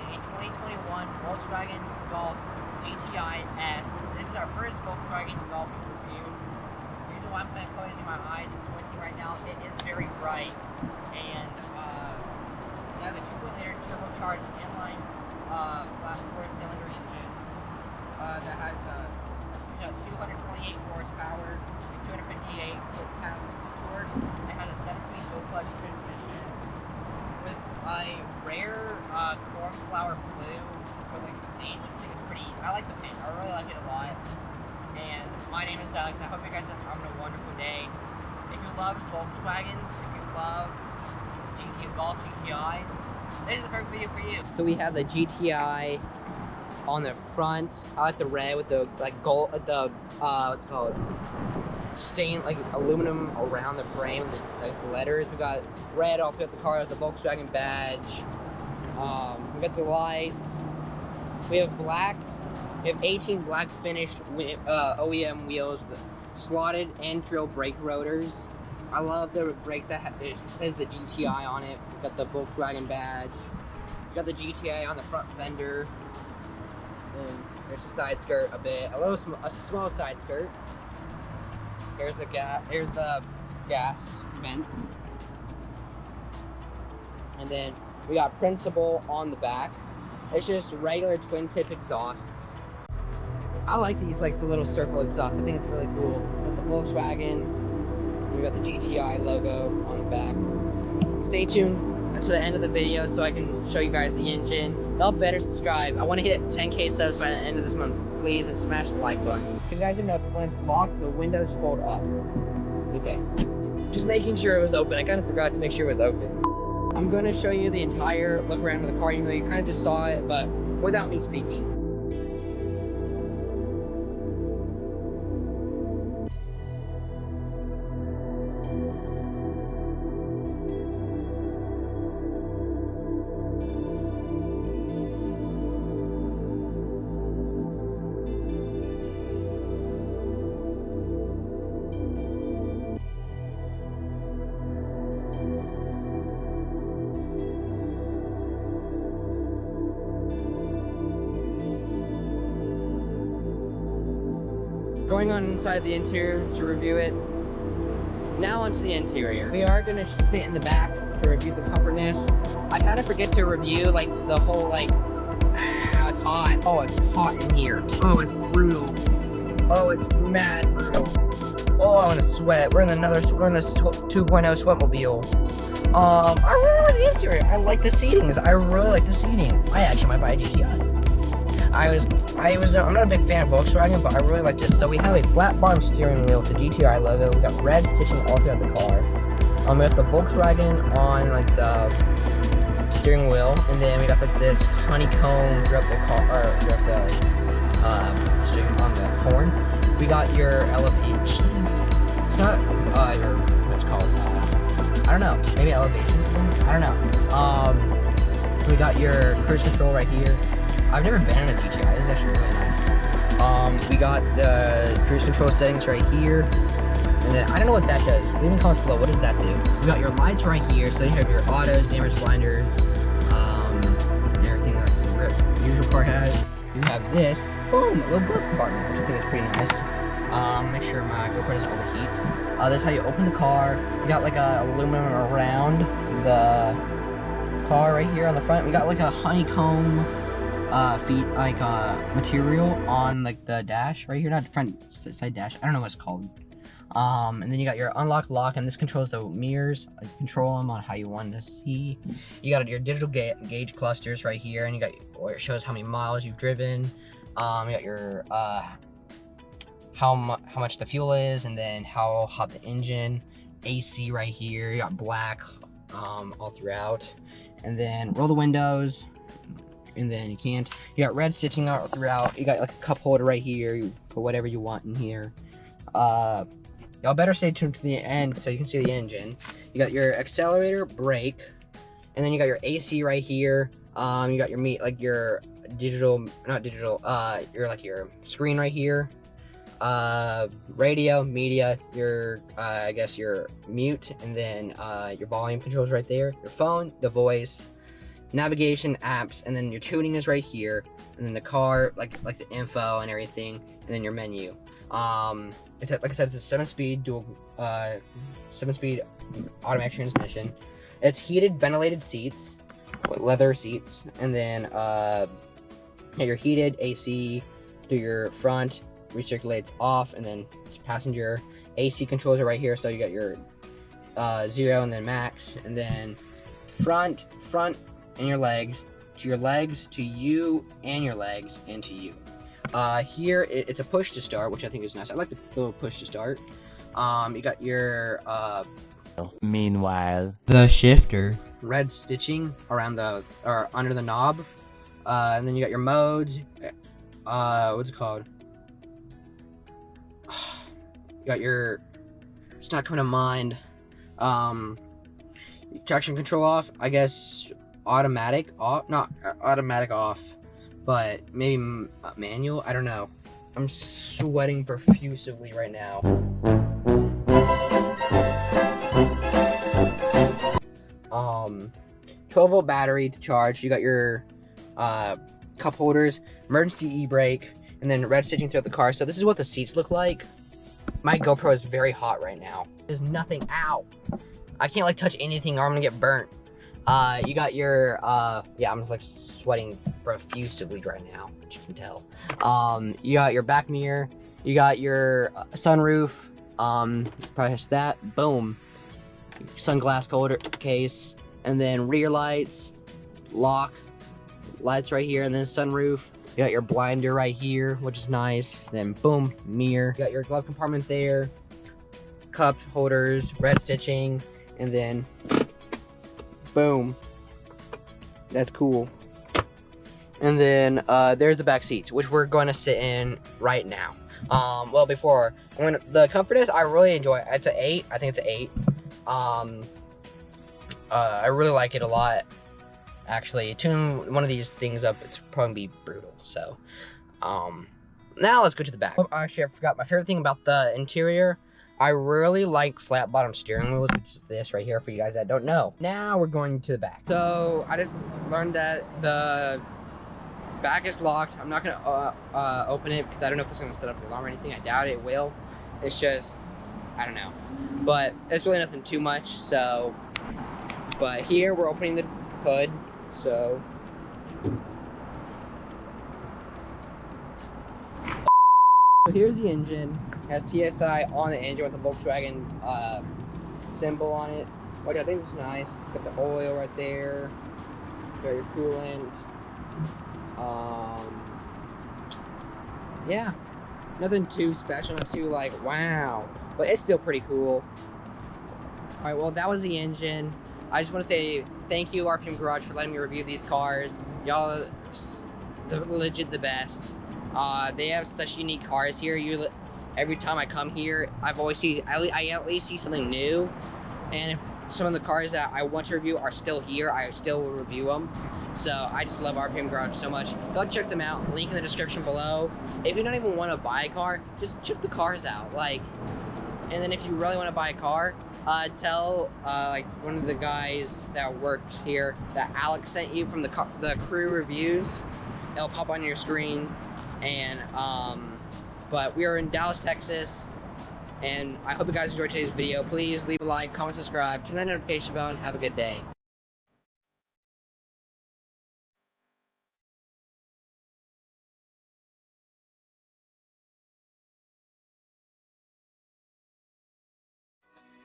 a 2021 Volkswagen Golf GTI S. This is our first Volkswagen Golf we've reviewed. The reason why I'm kind of closing my eyes and squinting right now, it is very bright. And we have a 2.0 turbocharged inline flat 4-cylinder engine that has 228 horsepower and 258 foot-pounds of torque. It has a 7-speed dual-clutch transmission with a rare cornflower blue for like the paint, which I think is pretty. I like the paint. I really like it a lot. And my name is Alex. I hope you guys are having a wonderful day. If you love Volkswagens, if you love Golf GTIs, this is the perfect video for you. So we have the GTI on the front. I like the red with the like gold, what's it called? Stained like aluminum around the frame, like the letters. We got red all throughout the car with the Volkswagen badge. We got the lights. We have black. We have 18 black finished OEM wheels with slotted and drill brake rotors. I love the brakes that it says the GTI on it. We got the Volkswagen badge. We got the GTI on the front fender. And there's a side skirt a bit, a small side skirt. Here's the gas vent. And then we got Principal on the back. It's just regular twin tip exhausts. I like these, like the little circle exhaust. I think it's really cool. Got the Volkswagen. We got the GTI logo on the back. Stay tuned to the end of the video so I can show you guys the engine. Y'all better subscribe. I want to hit 10K subs by the end of this month, please, and smash the like button. If you guys didn't know, when it's locked, the windows fold up. Okay. Just making sure it was open. I kind of forgot to make sure it was open. I'm going to show you the entire look around of the car, even though you kind of just saw it, but without me speaking. Going on inside the interior to review it. Now onto the interior. We are gonna sit in the back to review the comfortness. I kind of forget to review like the whole like, it's hot. Oh, it's hot in here. Oh, it's brutal. Oh, it's mad brutal. Oh, I want to sweat. We're in this 2.0 sweatmobile. I really like the interior. I like the seatings. I really like the seating. I actually might buy a GTI. I'm not a big fan of Volkswagen, but I really like this. So we have a flat bottom steering wheel with the GTI logo. We got red stitching all throughout the car. We have the Volkswagen on like the steering wheel, and then we got like this honeycomb throughout the car, or throughout the steering on the horn. We got your elevation. It's not your what's it called? I don't know. Maybe elevation. I don't know. We got your cruise control right here. I've never been in a GTI. This is actually really nice. We got the cruise control settings right here. And then, I don't know what that does. Leave in the comments below, what does that do? We got your lights right here. So you have your autos, dimmers, blinders, everything that the usual car has. You have this, boom, a little glove compartment, which I think is pretty nice. Make sure my GoPro doesn't overheat. That's how you open the car. You got like a aluminum around the car right here on the front. We got like a honeycomb material on like the dash right here, not front side dash, I don't know what it's called. And then you got your unlock lock, and this controls the mirrors. You control them on how you want to see. You got your digital gauge clusters right here, and you got where it shows how many miles you've driven. You got your how much the fuel is, and then how hot the engine. AC right here. You got black all throughout, and then roll the windows. And then you can't. You got red stitching out throughout. You got like a cup holder right here. You put whatever you want in here. Y'all better stay tuned to the end so you can see the engine. You got your accelerator, brake, and then you got your AC right here. You got your digital, not digital. Your screen right here. Radio, media. Your I guess your mute, and then your volume controls right there. Your phone, the voice. navigation, apps, and then your tuning is right here, and then the car, like the info and everything, and then your menu. It's like I said, it's a 7-speed dual, 7-speed automatic transmission. It's heated, ventilated seats, with leather seats, and then your heated AC through your front, recirculates off, and then passenger AC controls are right here. So you got your 0 and then max, and then front and your legs, to you, and your legs, and to you. Here it's a push to start, which I think is nice. I like the little push to start. You got your meanwhile, the shifter, red stitching around the or under the knob, and then you got your modes. What's it called? You got your, it's not coming to mind. Traction control off, I guess. Automatic off, not automatic off, but maybe manual. I don't know. I'm sweating profusely right now. 12-volt battery to charge. You got your cup holders, emergency e-brake, and then red stitching throughout the car. So this is what the seats look like. My GoPro is very hot right now. There's nothing out. I can't like touch anything or I'm gonna get burnt. You got your yeah, I'm just like sweating profusely right now, which you can tell. You got your back mirror, you got your sunroof, press that, boom, sunglass holder case, and then rear lights, lock, lights right here, and then sunroof. You got your blinder right here, which is nice. Then boom, mirror. You got your glove compartment there, cup holders, red stitching, and then boom. That's cool. And then there's the back seats, which we're going to sit in right now. Well, before, the comfort is, I really enjoy it. It's an 8. I think it's an 8. I really like it a lot. Actually, tune one of these things up, it's probably be brutal. So, now let's go to the back. Oh, actually, I forgot my favorite thing about the interior. I really like flat bottom steering wheels, which is this right here for you guys that don't know. Now we're going to the back. So I just learned that the back is locked. I'm not gonna open it because I don't know if it's gonna set up the alarm or anything. I doubt it will. It's just, I don't know. But it's really nothing too much. So, but here we're opening the hood. So. So here's the engine. It has TSI on the engine with the Volkswagen symbol on it, which I think is nice. Got the oil right there. Got your coolant. Yeah, nothing too special, not too like wow, but it's still pretty cool. All right, well that was the engine. I just want to say thank you RPM Garage for letting me review these cars. Y'all are legit the best. They have such unique cars here. Every time I come here, I at least see something new. And if some of the cars that I want to review are still here, I still will review them. So I just love RPM Garage so much. Go check them out. Link in the description below. If you don't even want to buy a car, just check the cars out. And then if you really want to buy a car, tell like one of the guys that works here that Alex sent you from the crew reviews. It'll pop on your screen. And but we are in Dallas, Texas, and I hope you guys enjoyed today's video. Please leave a like, comment, subscribe, turn that notification bell, and have a good day.